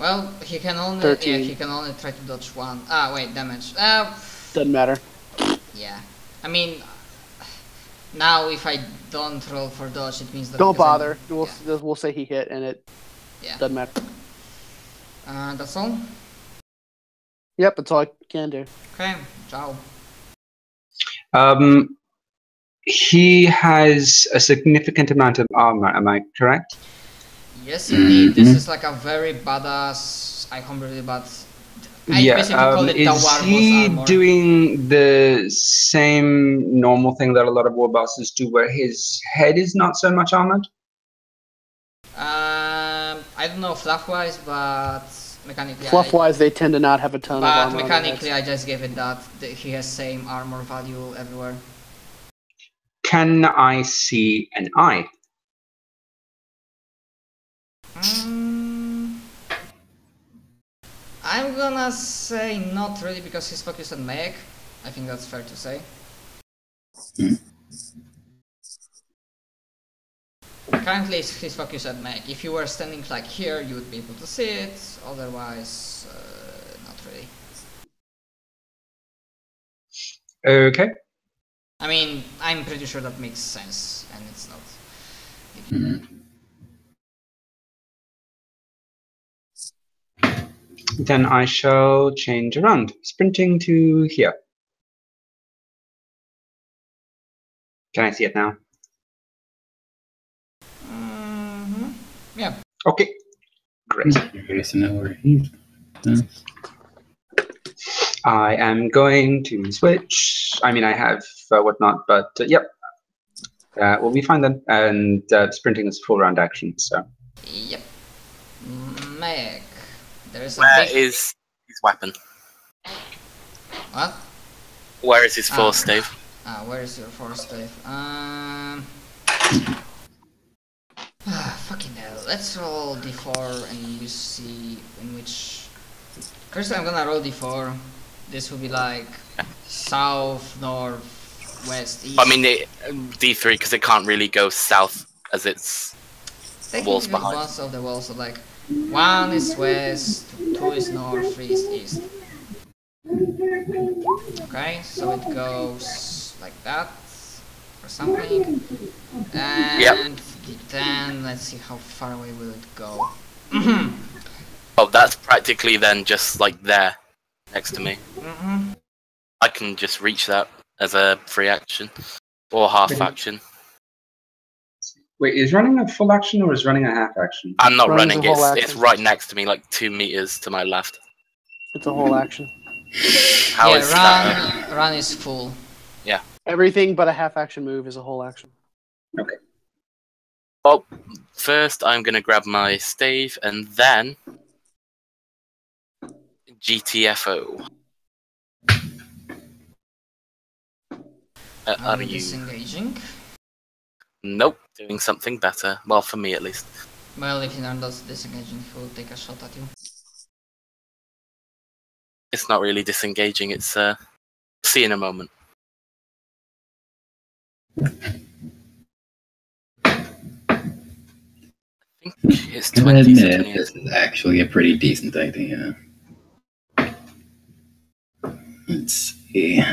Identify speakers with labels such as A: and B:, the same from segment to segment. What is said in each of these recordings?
A: Well, he can only
B: 13.
A: he can only try to dodge one. Wait, damage.
B: Doesn't matter.
A: Yeah, I mean, now if I don't roll for dodge, it means that
B: Don't bother. We'll say he hit, and it doesn't matter.
A: That's all.
B: Yep, that's all I can do.
A: Okay, ciao.
C: He has a significant amount of armor, am I correct?
A: Yes, indeed. This is like a very badass icon, really, but I basically call it the
C: is
A: war
C: he
A: boss armor.
C: doing the same normal thing that a lot of war bosses do, where his head is not so much armored?
A: I don't know fluff-wise, but mechanically.
B: Fluff-wise, they tend to not have a ton of armor.
A: But mechanically, I just gave it that he has same armor value everywhere.
C: Can I see an eye?
A: I'm gonna say not really, because he's focused on Meg. I think that's fair to say. Currently he's focused on Meg. If you were standing like here, you would be able to see it. Otherwise, not really.
C: Okay.
A: I mean, I'm pretty sure that makes sense, and it's not.
C: Then I shall change around, sprinting to here. Can I see it now?
A: Yeah.
C: Okay. Great.
D: Curious to know where he's.
C: I am going to switch. I mean, I have whatnot, but yep. We'll be fine then. And sprinting is full round action, so.
A: Yep. Meg. There is a
E: Where is his weapon?
A: What?
E: Where is his force stave?
A: Where is your force stave? Fucking hell. Let's roll d4 and we see in which... First I'm gonna roll d4. This will be like south, north, west, east.
E: I mean, d3 because it can't really go south as it's walls behind.
A: Most of the walls, so like 1 is west, 2 is north, 3 is east. Okay, so it goes like that or something. And d10, let's see how far away will it go.
E: Oh, that's practically then just like there, next to me. I can just reach that as a free action or half action.
C: Wait, is running a full action or is running a half action?
E: I'm not running, it's right next to me, like 2 meters to my left.
B: It's a whole action.
E: How is that?
A: Run is full.
E: Yeah.
B: Everything but a half action move is a whole action.
C: Okay.
E: Well, first I'm going to grab my stave and then GTFO.
A: Are you disengaging?
E: Nope, doing something better. Well, for me at least.
A: Well, if you're not disengaging, he will take a shot at you.
E: It's not really disengaging, it's see in a moment. I think it's 20.
D: This is actually a pretty decent idea. Let's see.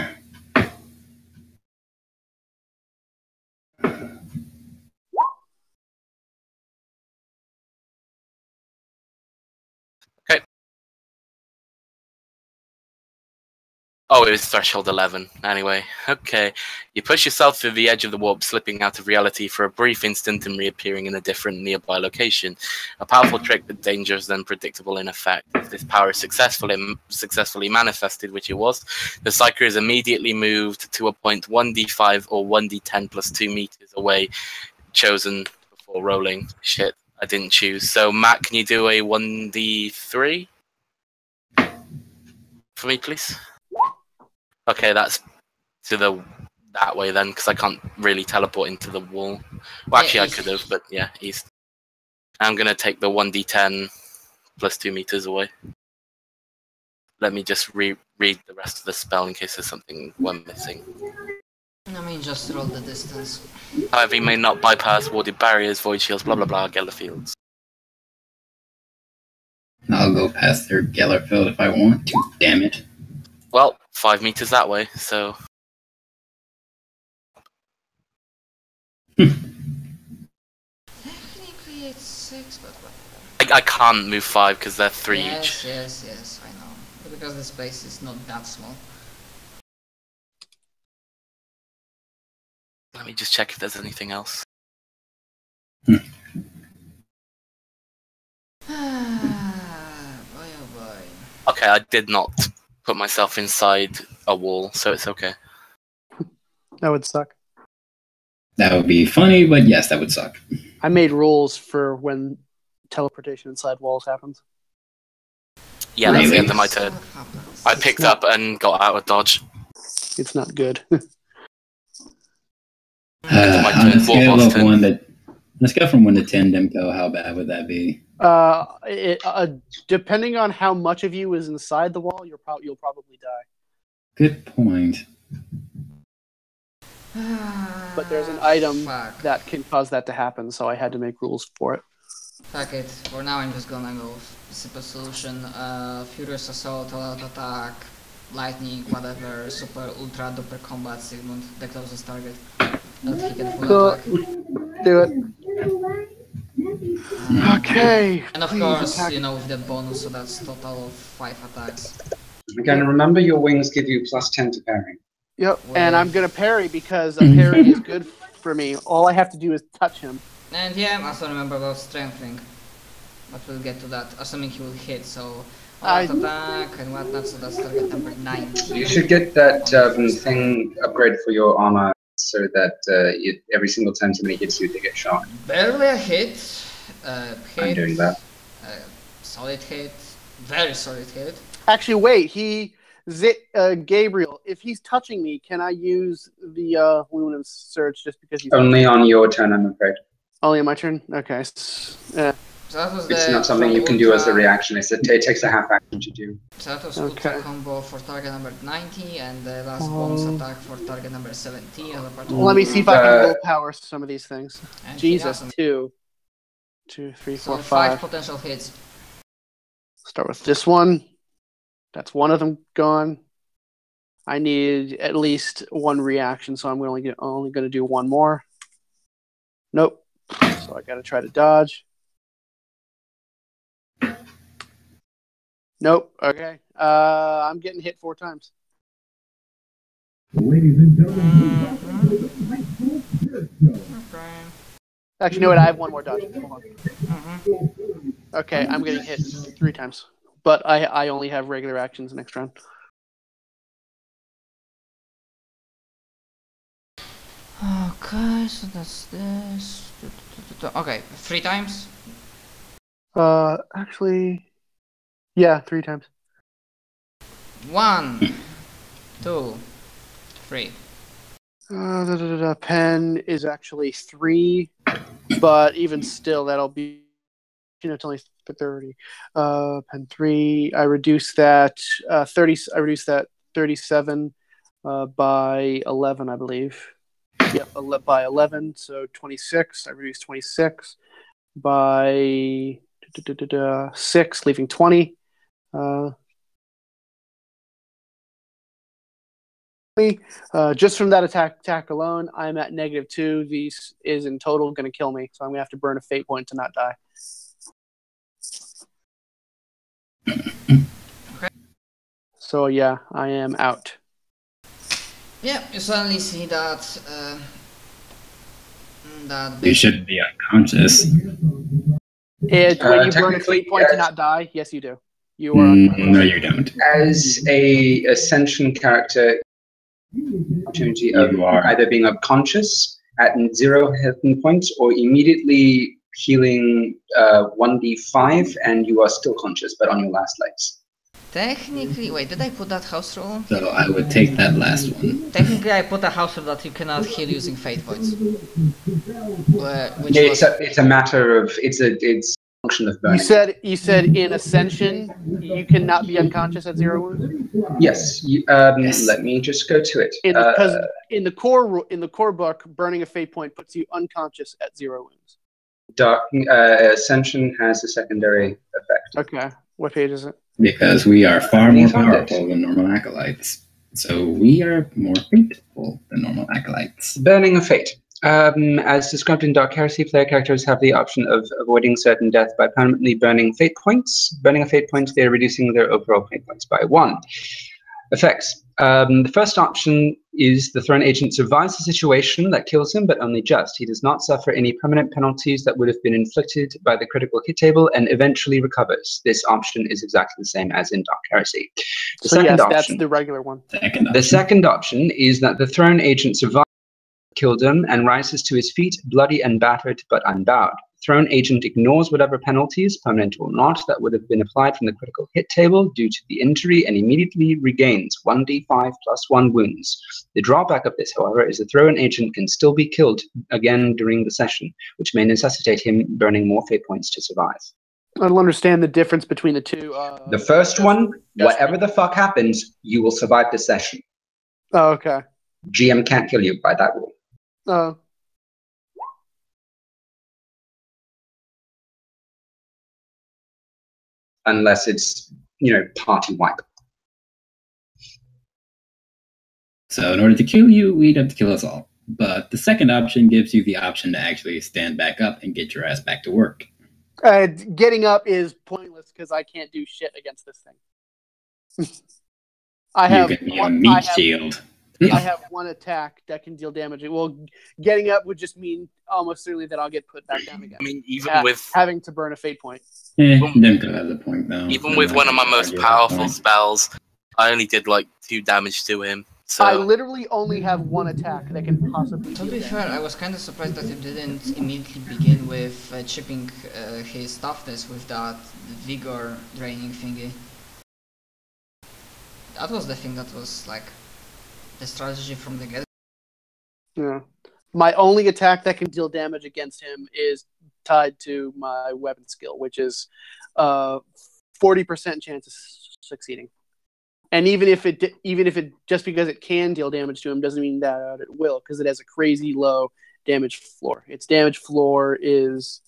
E: Oh, it was threshold 11. Anyway, okay. You push yourself through the edge of the warp, slipping out of reality for a brief instant and reappearing in a different nearby location. A powerful trick, but dangerous and predictable in effect. If this power is successfully manifested, which it was, the Psyker is immediately moved to a point 1d5 or 1d10 plus 2 meters away, chosen before rolling. Shit, I didn't choose. So, Matt, can you do a 1d3 for me, please? Okay, that's to that way then, because I can't really teleport into the wall. Well, actually, I could have, but yeah, east. I'm going to take the 1d10 plus 2 meters away. Let me just read the rest of the spell in case there's something we're missing.
A: I mean, just roll the distance.
E: However, you may not bypass warded barriers, void shields, blah blah blah, Gelder fields.
D: I'll go past their Gellerfeld if I want to. Damn it.
E: Well, 5 meters that way, so...
A: Technically it's 6, but whatever.
E: I can't move 5 because they're 3 each.
A: Yes, I know. Because the space is not that small.
E: Let me just check if there's anything else.
A: Boy, oh boy.
E: Okay, I did not put myself inside a wall, so it's okay.
B: That would suck.
D: That would be funny, but yes, that would suck.
B: I made rules for when teleportation inside walls happens.
E: Yeah, that's the
D: Really?
E: end of my turn. I picked up and got out of dodge.
B: It's not good.
E: My
D: On
E: turn,
D: a scale
E: Warboss
D: of
E: turn.
D: on a scale from 1 to 10, Demko, how bad would that be?
B: Depending on how much of you is inside the wall, you'll probably die.
D: Good point.
B: But there's an item
A: Fuck.
B: that can cause that to happen, so I had to make rules for it.
A: Fuck it. For now I'm just gonna go simple solution. Furious Assault, All Out Attack, Lightning, whatever, Super Ultra Duper Combat Sigmund, the closest target. That he can full
B: Cool.
A: attack.
B: Do it. Okay.
A: And of
B: please
A: course,
B: attack.
A: you know, with the bonus, so that's total of 5 attacks.
C: Again, remember your wings give you +10 to parry.
B: Yep.
A: Wait.
B: And I'm gonna parry because a parry is good for me. All I have to do is touch him.
A: And yeah, also remember about strengthening. But we'll get to that, assuming he will hit, so... All out attack and whatnot, so that's target number 90.
C: You should get that thing upgrade for your armor so that every single time somebody hits you, they get shot.
A: Barely a hit.
C: I'm doing that.
A: Solid hit. Very solid hit.
B: Actually, wait. Gabriel, if he's touching me, can I use the Luminous Surge just because he's
C: Only on your turn, I'm afraid.
B: only on my turn? Okay.
A: So that was
C: It's
A: the
C: not something you can do as a reaction. It takes a half action to do.
A: So that was
B: Okay.
A: Ultra combo for target number 90 and the last bonus attack for target number 17. As a part of
B: Let me see if I can
C: Uh,
B: willpower some of these things.
A: and he
B: Jesus,
A: has
B: 2, 3,
A: so
B: 4,
A: 5
B: 5.
A: potential hits.
B: Start with this one. That's one of them gone. I need at least one reaction, so I'm only going to do one more. Nope. So I got to try to dodge. Nope. Okay. I'm getting hit 4 times.
D: Ladies and gentlemen,
A: Okay.
B: Actually, you know what? I have one more dodge. Hold on. Okay, I'm getting hit 3 times. But I only have regular actions next round.
A: Okay, so that's this. Okay, 3 times.
B: Actually, yeah, 3 times.
A: 1, 2, 3.
B: Pen is actually 3, but even still, that'll be, it's only 30. Pen 3. I reduce that 30. I reduce that 37 by 11, I believe. Yep, by 11, so 26. I reduce 26 by 6, leaving 20. Just from that attack alone, I'm at -2. These is in total going to kill me, so I'm going to have to burn a fate point to not die.
A: Okay.
B: So yeah, I am out.
A: Yeah, you suddenly see that
D: you should be unconscious.
B: When you burn a
C: technically,
B: fate point to
C: yes.
B: not die, yes, you do. You are.
D: No, you don't.
C: As a Ascension character, opportunity of
D: You are.
C: either being unconscious at 0 hit points or immediately healing 1d5 and you are still conscious but on your last legs.
A: Technically, wait, did I put that house rule?
D: So I would take that last one.
A: Technically, I put a house rule that you cannot heal using fate points. Which
C: Yeah,
A: was...
C: it's a matter of it's a function of burning.
B: You said in Ascension you cannot be unconscious at 0 wounds.
C: Yes.
D: Yes.
C: Let me just go to it.
B: Because in the core book, burning a fate point puts you unconscious at 0 wounds.
C: Ascension has a secondary effect.
B: Okay. What page is it?
D: Because we are far
C: We
D: more
C: found it.
D: powerful than normal acolytes. So we are more faithful than normal acolytes.
C: Burning of Fate. As described in Dark Heresy, player characters have the option of avoiding certain death by permanently burning fate points. Burning a fate point, they are reducing their overall fate points by 1. Effects. The first option is the thrown agent survives the situation that kills him, but only just. He does not suffer any permanent penalties that would have been inflicted by the critical hit table and eventually recovers. This option is exactly the same as in Dark Heresy. The
B: So
C: second
B: yes,
C: option.
B: that's the regular one.
C: The second option is that the thrown agent survives, killed him, and rises to his feet, bloody and battered, but unbowed. Thrown agent ignores whatever penalties, permanent or not, that would have been applied from the critical hit table due to the injury and immediately regains 1d5 plus 1 wounds. The drawback of this, however, is the thrown agent can still be killed again during the session, which may necessitate him burning more fate points to survive.
B: I don't understand the difference between the two.
C: The first one,
B: just-
C: whatever the fuck happens, you will survive the session.
B: Oh, okay.
C: GM can't kill you by that rule. Unless it's, party wipe.
D: So in order to kill you, we'd have to kill us all. But the second option gives you the option to actually stand back up and get your ass back to work.
B: Getting up is pointless because I can't do shit against this thing.
D: You can be a meat shield.
B: I have one attack that can deal damage. Well, getting up would just mean almost certainly that I'll get put back down again.
E: I mean, even with
B: having to burn a fate point.
D: Demko has a point though.
E: even with one of my most powerful spells, I only did like 2 damage to him. So
B: I literally only have one attack that can possibly.
A: To be fair, I was kind of surprised that you didn't immediately begin with chipping his toughness with that vigor draining thingy. That was the thing that was like the strategy from the get.
B: Yeah. My only attack that can deal damage against him is tied to my weapon skill, which is 40% chance of succeeding. And even if it just because it can deal damage to him doesn't mean that it will, because it has a crazy low damage floor. Its damage floor is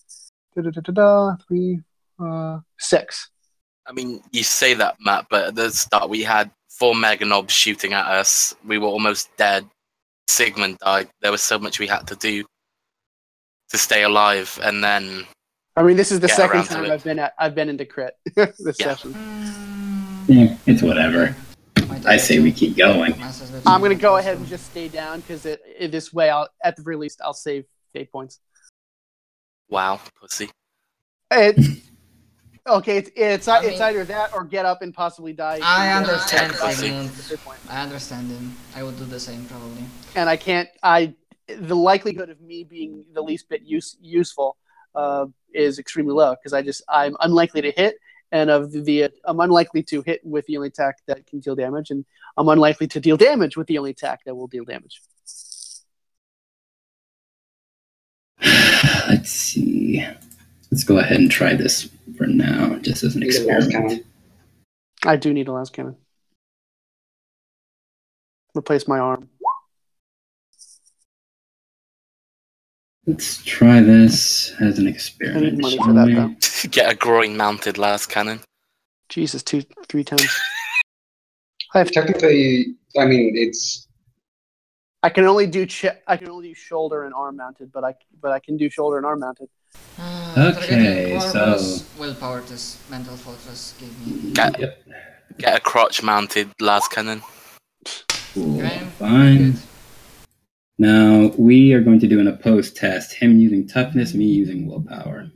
B: 6.
E: I mean, you say that, Matt, but at the start we had 4 Meganobs shooting at us. We were almost dead. Sigmund died. There was so much we had to do to stay alive, and then.
B: I mean, this is the
E: Get
B: second
E: around to
B: time
E: it.
B: I've been into crit this
E: Yeah.
B: session.
D: Yeah, it's whatever. I say we keep going.
B: I'm gonna go ahead and just stay down because this way, at the very least, I'll save fate points.
E: Wow, pussy.
B: Okay, it's
A: I mean-
B: either that or get up and possibly die.
A: I understand
E: Pussy.
A: Sigmund. I understand him. I would do the same probably.
B: And I can't. The likelihood of me being the least bit useful is extremely low because I'm unlikely to hit, and I'm unlikely to hit with the only attack that can deal damage, and I'm unlikely to deal damage with the only attack that will deal damage.
D: Let's see. Let's go ahead and try this for now, just as an experiment.
B: I do need a last cannon. Replace my arm.
D: Let's try this as an
B: I need
D: experiment.
B: money
D: shall
B: for that
D: we?
B: though.
E: Get a groin mounted last cannon.
B: Jesus, 3 times.
C: Technically, I mean, it's
B: I can only do shoulder and arm mounted, but I can do shoulder and arm mounted.
D: Okay,
A: targeting
D: so-
A: plus willpower this mental fortress gave me.
E: Get a crotch mounted last cannon.
D: Cool.
A: Okay,
D: Fine.
A: good.
D: Now we are going to do an opposed test. Him using toughness, me using willpower.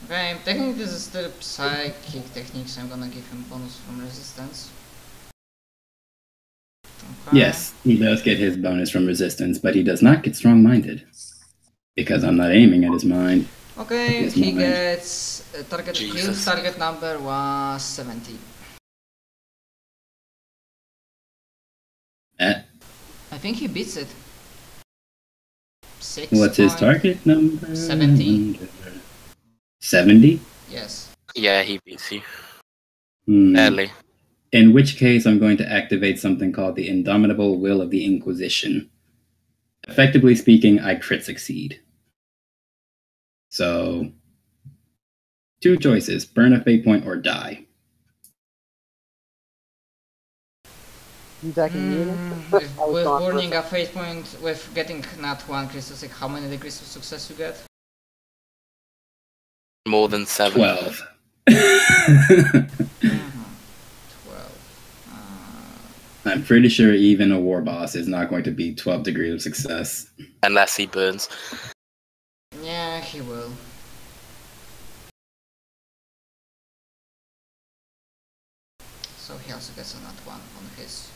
A: Okay, technically this is still psychic technique, so I'm gonna give him bonus from resistance. Okay.
D: Yes, he does get his bonus from resistance, but he does not get strong-minded. Because I'm not aiming at his mind.
A: Okay,
D: His
A: he
D: mind.
A: gets target
E: Jesus.
A: kills target number was 70. I think he beats it. 6
D: What's his
A: point-
D: target number?
A: 70.
D: 70?
A: Yes.
E: Yeah, he beats you.
D: Hmm.
E: Barely.
D: In which case, I'm going to activate something called the Indomitable Will of the Inquisition. Effectively speaking, I crit succeed. So, 2 choices: burn a fate point or die.
A: With burning a fate point, with getting nat 1 critical success, how many degrees of success you get?
E: More than 7.
D: 12.
A: 12.
D: I'm pretty sure even a war boss is not going to be 12 degrees of success.
E: Unless he burns.
A: Yeah, he will. So he also gets a nat 1 on his.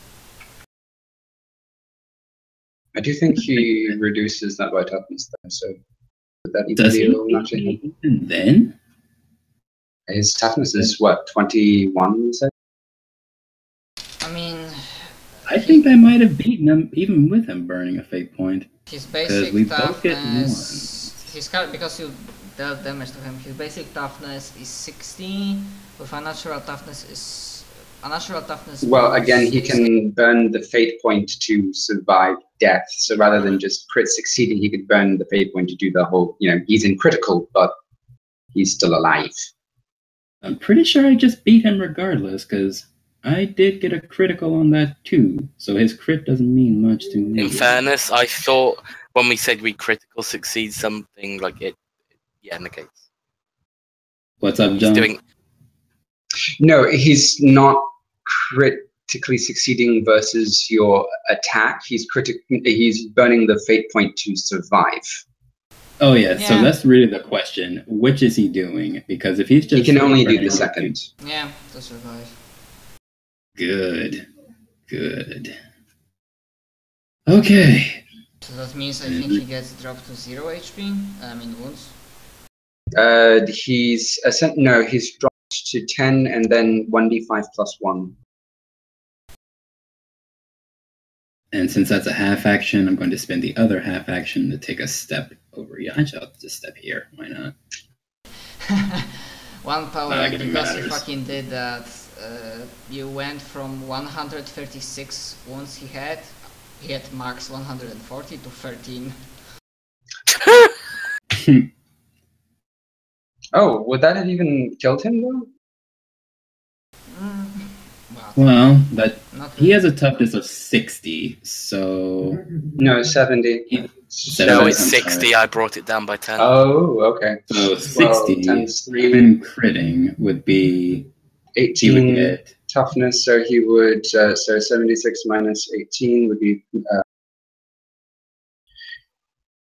C: I do think he reduces that by toughness, though, so would that even
D: Does
C: be
D: he?
C: a notch to him?
D: And then?
C: His toughness is what, 21, you said?
A: I mean,
D: I think I might have beaten him even with him burning a fate point.
A: his
D: Because
A: basic
D: we both get
A: toughness, because you dealt damage to him, his basic toughness is 60, with a natural toughness is...
C: Well, again, he can burn the fate point to survive death, so rather than just crit succeeding, he could burn the fate point to do the whole, he's in critical, but he's still alive.
D: I'm pretty sure I just beat him regardless, because I did get a critical on that too, so his crit doesn't mean much to me.
E: In fairness, I thought when we said we critical succeed something like it, negates.
D: What's up, John?
E: He's doing...
C: No, he's not critically succeeding versus your attack. He's burning the fate point to survive.
D: Oh yeah, so that's really the question. Which is he doing? Because if he's just...
C: He can only do the second.
A: Yeah, to survive.
D: Good. Okay.
A: So that means I think he gets dropped to 0 HP, wounds.
C: He's dropped to 10 and then 1d5 plus 1.
D: And since that's a half action, I'm going to spend the other half action to take a step over. Yeah, I shall just step here. Why not?
A: One power
D: Not
A: up
D: like it
A: because you
D: matters.
A: fucking did that. You went from 136 wounds he had max 140 to 13.
C: Oh, would that have even killed him though?
D: Well, but
A: Not
D: he has a toughness of 60, so...
C: No, 70.
E: No,
D: I'm
E: it's
D: sorry.
E: 60. I brought it down by 10.
C: Oh, okay.
D: So
C: Well,
D: 60,
C: times 3.
D: even critting, would be... He would
C: 18
D: get...
C: toughness, so he would, so 76 minus 18 would be,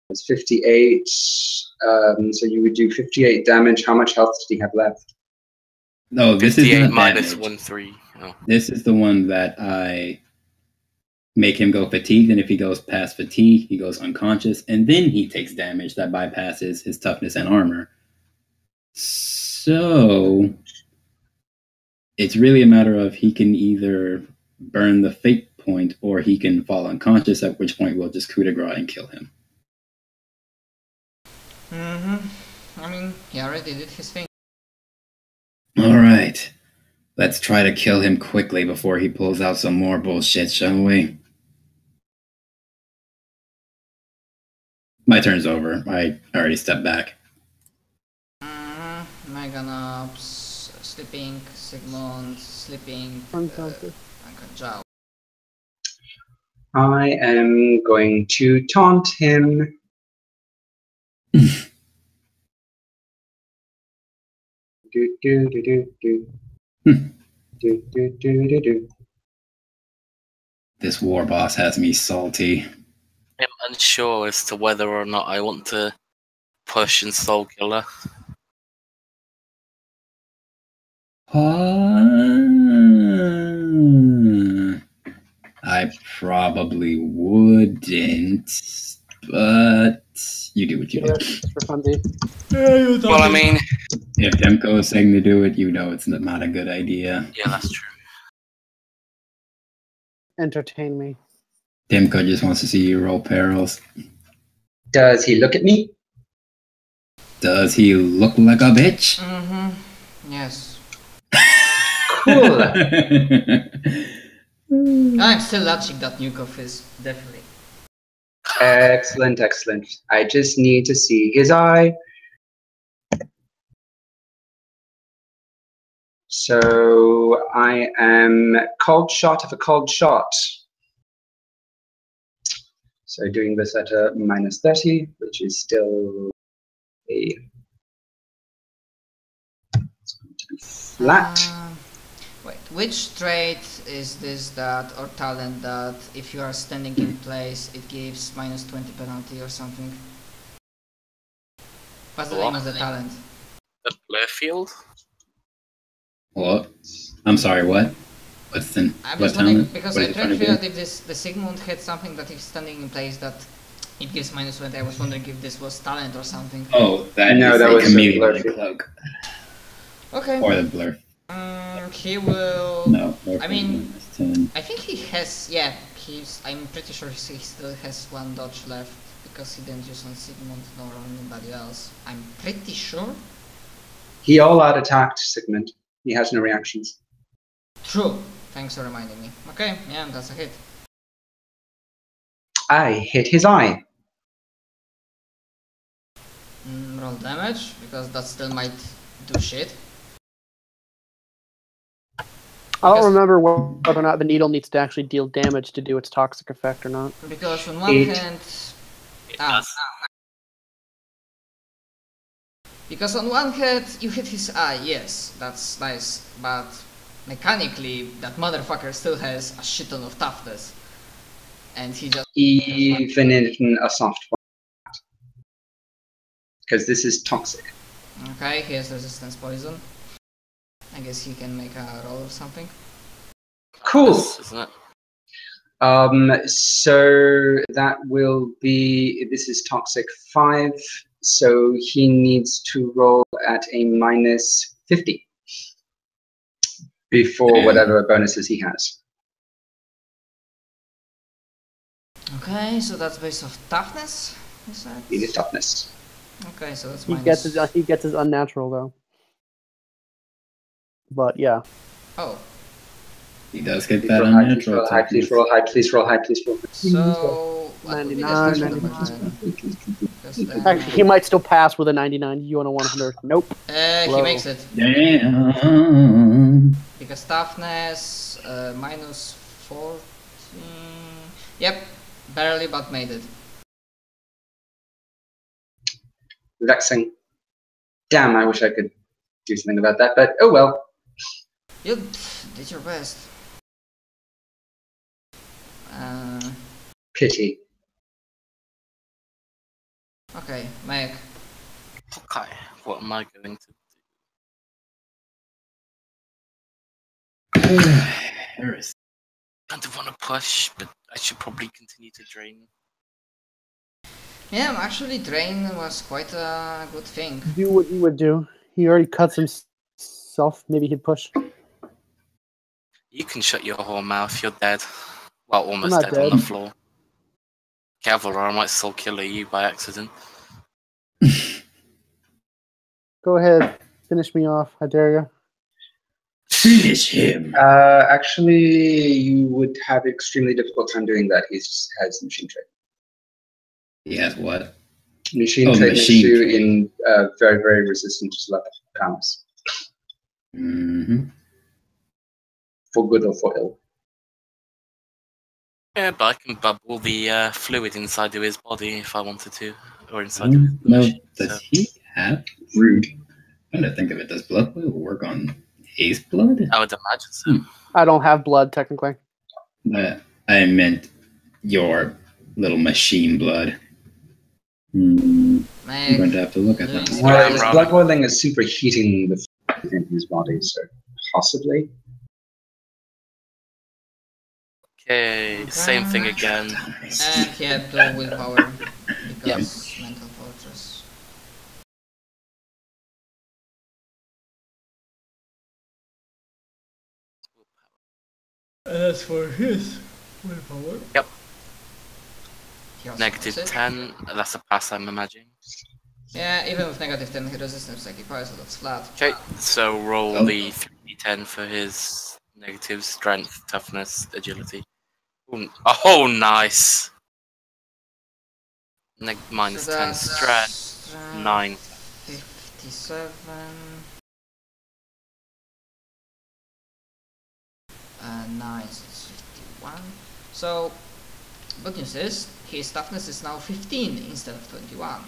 C: it's 58, so you would do 58 damage. How much health did he have left?
D: No, this is
E: 58
D: not
E: minus
D: damage.
E: 1-3. Oh.
D: This is the one that I make him go fatigued, and if he goes past fatigue, he goes unconscious, and then he takes damage that bypasses his toughness and armor. So it's really a matter of he can either burn the fate point or he can fall unconscious, at which point we'll just coup de grace and kill him.
A: He already did his thing.
D: Alright. Let's try to kill him quickly before he pulls out some more bullshit, shall we? My turn's over. I already stepped back.
A: Meganops, sleeping, Sigmund, sleeping, Jow.
C: I am going to taunt him.
D: This war boss has me salty.
E: I'm unsure as to whether or not I want to push and soul killer.
D: I probably wouldn't, but you do what you do.
B: For funsies.
E: Well, I mean,
D: If Demko is saying to do it, you know it's not a good idea.
E: yeah, that's true.
B: Entertain me.
D: Demko just wants to see you roll perils.
C: Does he look at me?
D: Does he look like a bitch?
A: Yes.
C: Cool.
A: I'm still latching that nuke of his, definitely.
C: Excellent, excellent. I just need to see his eye. So I am cold shot of a cold shot. So doing this at a -30, which is still a it's going to be flat.
A: Wait, which trait is this that, or talent that, if you are standing in place, it gives -20 penalty or something? What's the name of the talent?
E: The blur field?
D: What? I'm sorry, what? What's the
A: I'm
D: what
A: just wondering,
D: talent?
A: because
D: What
A: I
D: is he
A: tried to
D: trying
A: figure
D: to
A: out if the Sigmund had something that if standing in place that it gives -20. I was wondering if this was talent or something.
D: do? Oh, that
C: No,
D: is
C: that
D: the
C: was a
D: chameleon
C: blur
D: like
C: field.
D: cloak.
A: Okay.
D: Or the blur.
A: He will...
D: No, blur
A: I mean,
D: -10.
A: I think he has, yeah, I'm pretty sure he still has one dodge left, because he didn't use on Sigmund nor on anybody else. I'm pretty sure.
C: He all out attacked Sigmund. He has no reactions.
A: True. Thanks for reminding me. Okay, yeah, that's a hit.
C: I hit his eye.
A: Roll damage, because that still might do shit.
B: I don't
A: Because-
B: remember whether or not the needle needs to actually deal damage to do its toxic effect or not.
A: Because on one
C: It-
A: hand...
E: It
A: Ah.
E: does.
A: Because on one hand, you hit his eye, yes, that's nice, but mechanically, that motherfucker still has a shit ton of toughness. And he just...
C: Even in a soft one. Because this is toxic.
A: Okay, he has resistance poison. I guess he can make a roll or something.
C: Cool.
E: Yes, isn't it?
C: So that will be, this is toxic 5, so he needs to roll at a -50 before
D: Damn.
C: whatever bonuses he has.
A: Okay, so that's based off toughness, is that?
C: It is toughness.
A: Okay, so that's
B: He
A: minus...
B: gets his unnatural though. But yeah.
A: Oh,
D: He does get
C: Please
D: that
C: roll high, please
D: unnatural
C: roll high, please roll high, please roll high, please roll high.
A: so... what would be the
B: 99,
A: special number
B: 99.
A: then? Because then-
B: Actually, he might still pass with a 99. You want a 100? Nope.
A: he
B: Low.
A: makes it.
D: Damn.
A: Because toughness, -14... Yep, barely but made it.
C: Vexing. Damn, I wish I could do something about that, but oh well.
A: You did your best.
C: Pity.
A: Okay, Meg.
E: Okay, what am I going to do?
D: Heresy.
E: I don't want to push, but I should probably continue to drain.
A: Yeah, actually Drain was quite a good thing.
B: Do what you would do. He already cuts himself. Maybe he'd push.
E: You can shut your whole mouth, you're dead. Well, almost
B: not
E: dead on
B: dead.
E: the floor. Careful, or I might soul killer you by accident.
B: Go ahead. Finish me off. I dare you.
D: Finish him.
C: Actually, you would have extremely difficult time doing that. He has machine trade.
D: He has what?
C: Machine
D: Oh,
C: trade
D: machine
C: makes you
D: trade.
C: in very, very resistant to telepathy powers.
D: Mm-hmm.
C: For good or for ill.
E: Yeah, but I can bubble the fluid inside of his body if I wanted to. Or inside of his
D: No,
E: bush,
D: does
E: so-
D: he have?
C: Rude.
D: I'm trying to think of it. Does blood work on his blood?
E: I would imagine so.
B: I don't have blood, technically.
D: I meant your little machine blood. I'm
A: Meg,
D: going to have to look at that.
A: doing
C: Well,
A: some-
C: his blood boiling is superheating the fluid in his body, so possibly.
E: Okay, same thing again.
A: And he had low willpower because mental fortress. As for his willpower.
E: Yep.
A: He also
E: Negative
A: has it.
E: 10, that's a pass I'm imagining.
A: Yeah, even with negative 10 he resistance like fire, so that's flat.
E: Okay, so roll
D: Oh.
E: the 3d10 for his negative strength, toughness, agility. Oh, nice! Minus
A: So
E: 10
A: that's
E: strength, 9.
A: 57. 9, so it's 51. So, good news is, his toughness is now 15 instead of 21.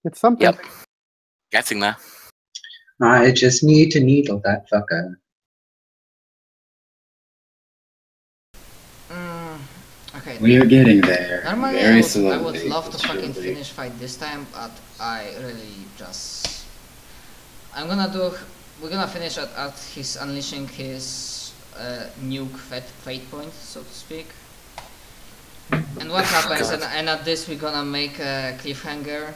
B: It's something.
E: Yep. Getting there.
C: I just need to needle that fucker.
A: Okay.
D: We are getting there.
A: Normally
D: Very
A: I
D: slowly.
A: would love to fucking
D: surely.
A: finish fight this time, but I really just... we're gonna finish at his unleashing his nuke fate point, so to speak. And what happens, and at this we're gonna make a cliffhanger.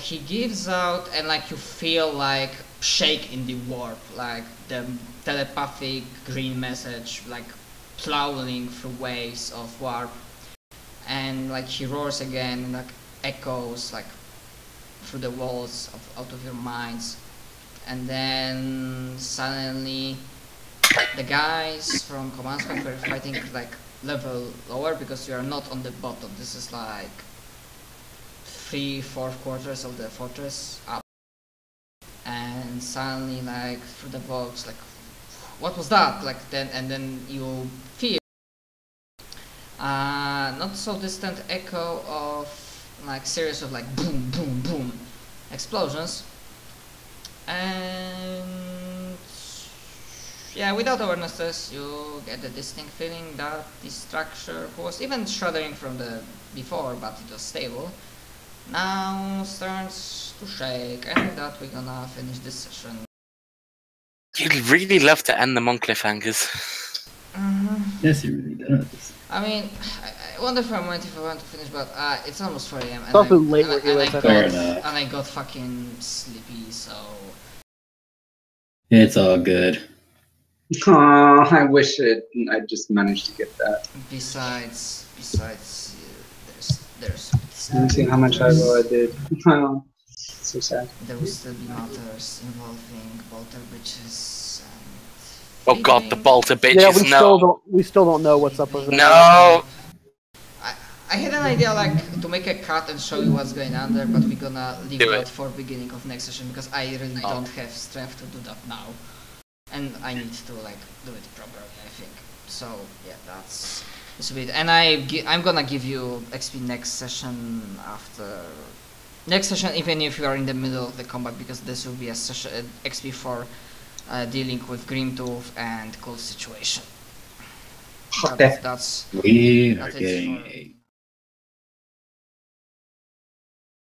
A: He gives out, and like you feel like shake in the warp, like the telepathic green message, like plowing through waves of warp, and like he roars again, and like echoes like through the walls out of your minds, and then suddenly the guys from command squad were fighting like level lower because you are not on the bottom. This is like 3/4 quarters of the fortress up, and suddenly like through the box, like what was that? Like then you feel not so distant echo of like series of like boom boom boom explosions, and yeah, without awarenesses you get the distinct feeling that the structure, who was even shuddering from the before but it was stable, now starts to shake, and with that we're gonna finish this session.
E: You'd really love to end them on cliffhangers.
D: Yes, he really does.
A: I mean, I wonder for a moment if I want to finish, but it's almost 4 AM.
B: It's also late where he lives,
D: Fair enough.
A: And I got fucking sleepy, so...
D: It's all good.
C: Aw, I wish I just managed to get that.
A: Besides, there's
C: Let me see how much I did. Oh, so sad.
A: there will still be matters involving Bolter Bridges and...
E: Oh god, the bolter bitches,
B: Yeah, we still don't know what's up with it.
E: No!
A: I had an idea like to make a cut and show you what's going on there, but we're gonna leave
E: Do
A: that
E: it.
A: for beginning of next session because I really don't have strength to do that now, and I need to like do it properly, I think. So yeah, that's it. And I'm gonna give you XP next session after next session, even if you are in the middle of the combat, because this will be a session XP for dealing with Grimtoof and cold situation.
C: Okay.
A: That's
D: We are
A: That is
D: getting
A: for-
D: a